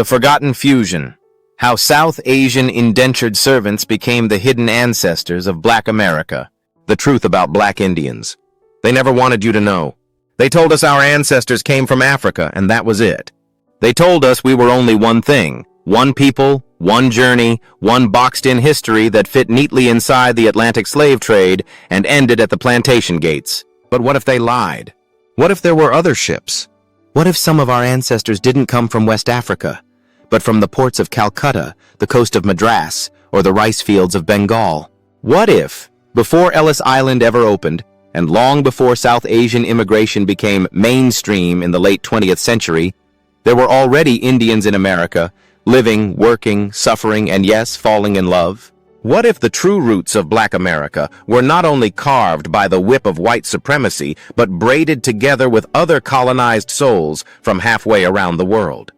The Forgotten Fusion. How South Asian indentured servants became the hidden ancestors of Black America. The truth about Black Indians. They never wanted you to know. They told us our ancestors came from Africa, and that was it. They told us we were only one thing, one people, one journey, one boxed-in history that fit neatly inside the Atlantic slave trade and ended at the plantation gates. But what if they lied? What if there were other ships? What if some of our ancestors didn't come from West Africa, but from the ports of Calcutta, the coast of Madras, or the rice fields of Bengal? What if, before Ellis Island ever opened, and long before South Asian immigration became mainstream in the late 20th century, there were already Indians in America, living, working, suffering, and yes, falling in love? What if the true roots of Black America were not only carved by the whip of white supremacy, but braided together with other colonized souls from halfway around the world?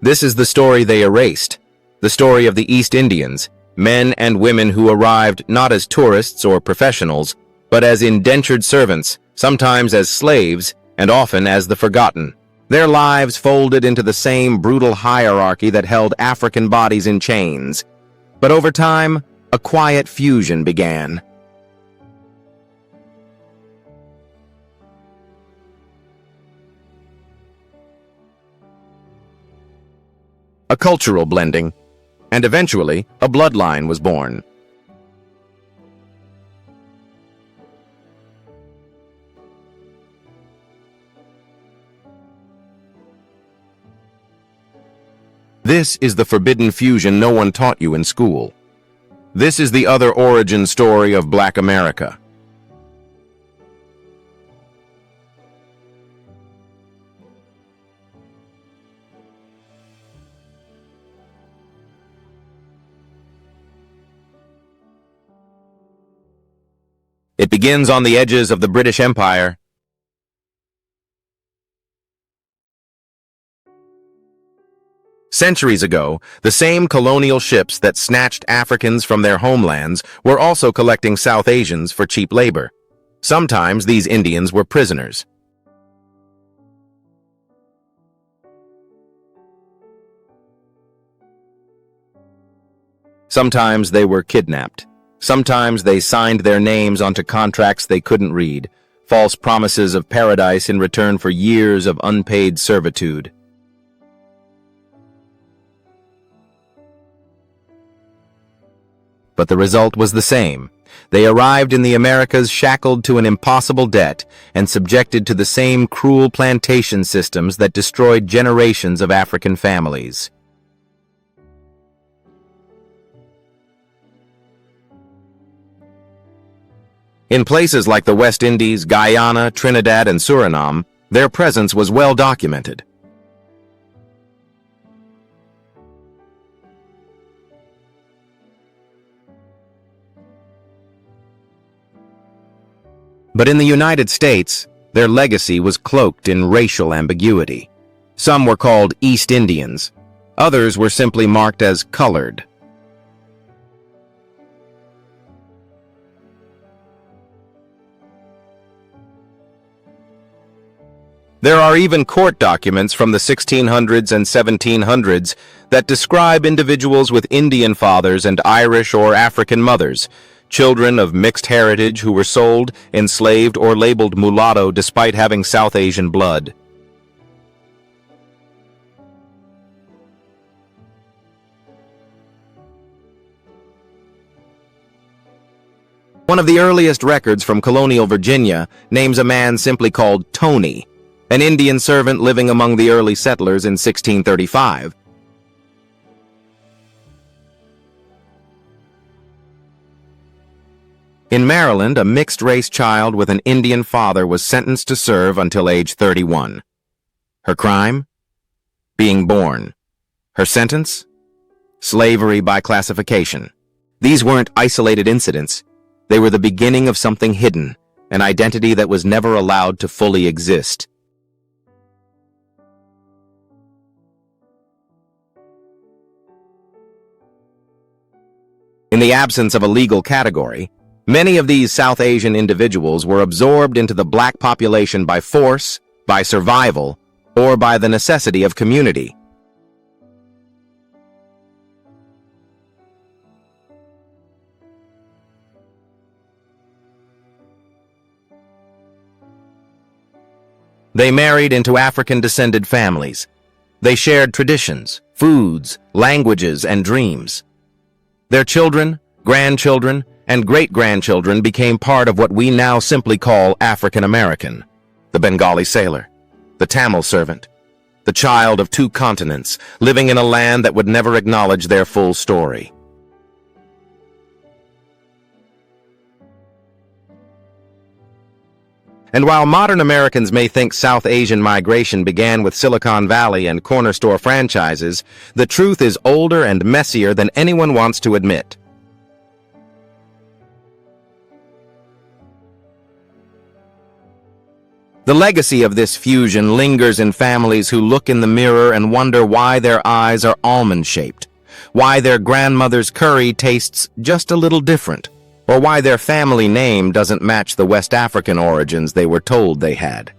This is the story they erased, the story of the East Indians, men and women who arrived not as tourists or professionals, but as indentured servants, sometimes as slaves, and often as the forgotten. Their lives folded into the same brutal hierarchy that held African bodies in chains. But over time, a quiet fusion began. A cultural blending, and eventually, a bloodline was born. This is the forbidden fusion no one taught you in school. This is the other origin story of Black America. It begins on the edges of the British Empire. Centuries ago, the same colonial ships that snatched Africans from their homelands were also collecting South Asians for cheap labor. Sometimes these Indians were prisoners. Sometimes they were kidnapped. Sometimes they signed their names onto contracts they couldn't read, false promises of paradise in return for years of unpaid servitude. But the result was the same. They arrived in the Americas shackled to an impossible debt and subjected to the same cruel plantation systems that destroyed generations of African families. In places like the West Indies, Guyana, Trinidad, and Suriname, their presence was well documented. But in the United States, their legacy was cloaked in racial ambiguity. Some were called East Indians. Others were simply marked as colored. There are even court documents from the 1600s and 1700s that describe individuals with Indian fathers and Irish or African mothers, children of mixed heritage who were sold, enslaved, or labeled mulatto despite having South Asian blood. One of the earliest records from colonial Virginia names a man simply called Tony, an Indian servant living among the early settlers in 1635. In Maryland, a mixed-race child with an Indian father was sentenced to serve until age 31. Her crime? Being born. Her sentence? Slavery by classification. These weren't isolated incidents. They were the beginning of something hidden, an identity that was never allowed to fully exist. In the absence of a legal category, many of these South Asian individuals were absorbed into the black population by force, by survival, or by the necessity of community. They married into African-descended families. They shared traditions, foods, languages, and dreams. Their children, grandchildren, and great-grandchildren became part of what we now simply call African American. The Bengali sailor, the Tamil servant, the child of two continents, living in a land that would never acknowledge their full story. And while modern Americans may think South Asian migration began with Silicon Valley and corner store franchises, the truth is older and messier than anyone wants to admit. The legacy of this fusion lingers in families who look in the mirror and wonder why their eyes are almond-shaped, why their grandmother's curry tastes just a little different, or why their family name doesn't match the West African origins they were told they had.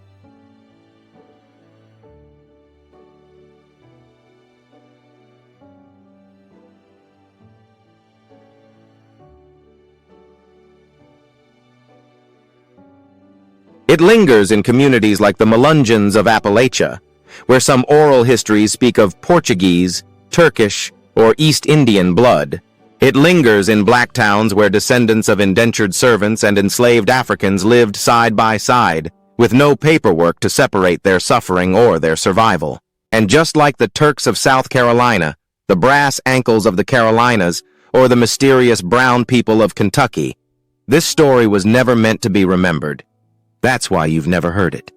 It lingers in communities like the Melungeons of Appalachia, where some oral histories speak of Portuguese, Turkish, or East Indian blood. It lingers in black towns where descendants of indentured servants and enslaved Africans lived side by side, with no paperwork to separate their suffering or their survival. And just like the Turks of South Carolina, the brass ankles of the Carolinas, or the mysterious brown people of Kentucky, this story was never meant to be remembered. That's why you've never heard it.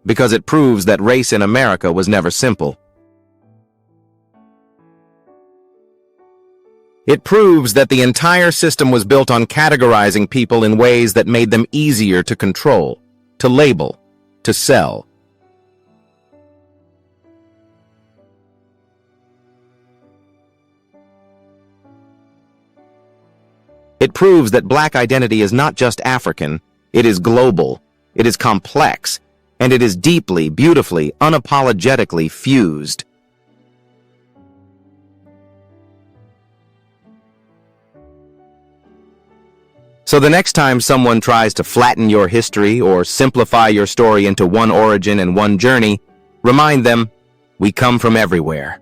Because it proves that race in America was never simple. It proves that the entire system was built on categorizing people in ways that made them easier to control, to label, to sell. It proves that black identity is not just African, it is global, it is complex, and it is deeply, beautifully, unapologetically fused. So the next time someone tries to flatten your history or simplify your story into one origin and one journey, remind them, we come from everywhere.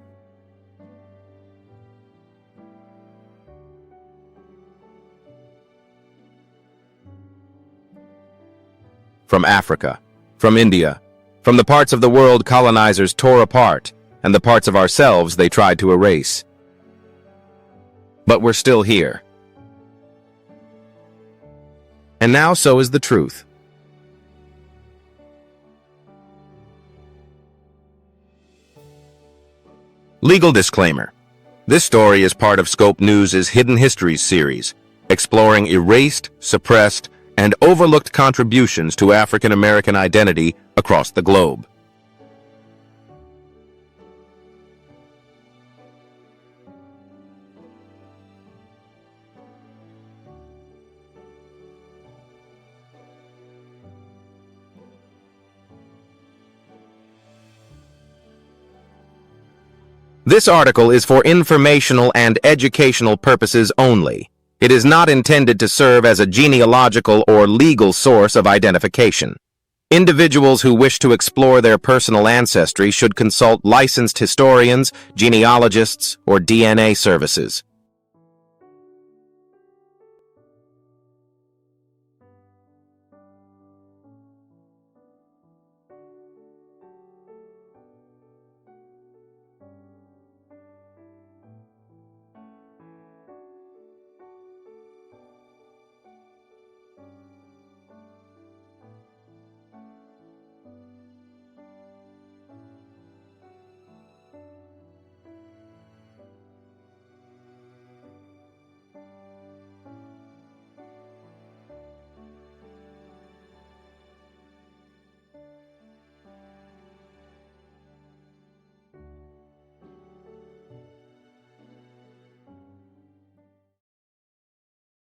From Africa, from India, from the parts of the world colonizers tore apart, and the parts of ourselves they tried to erase. But we're still here. And now so is the truth. Legal disclaimer. This story is part of Scope News' Hidden Histories series, exploring erased, suppressed, and overlooked contributions to African American identity across the globe. This article is for informational and educational purposes only. It is not intended to serve as a genealogical or legal source of identification. Individuals who wish to explore their personal ancestry should consult licensed historians, genealogists, or DNA services.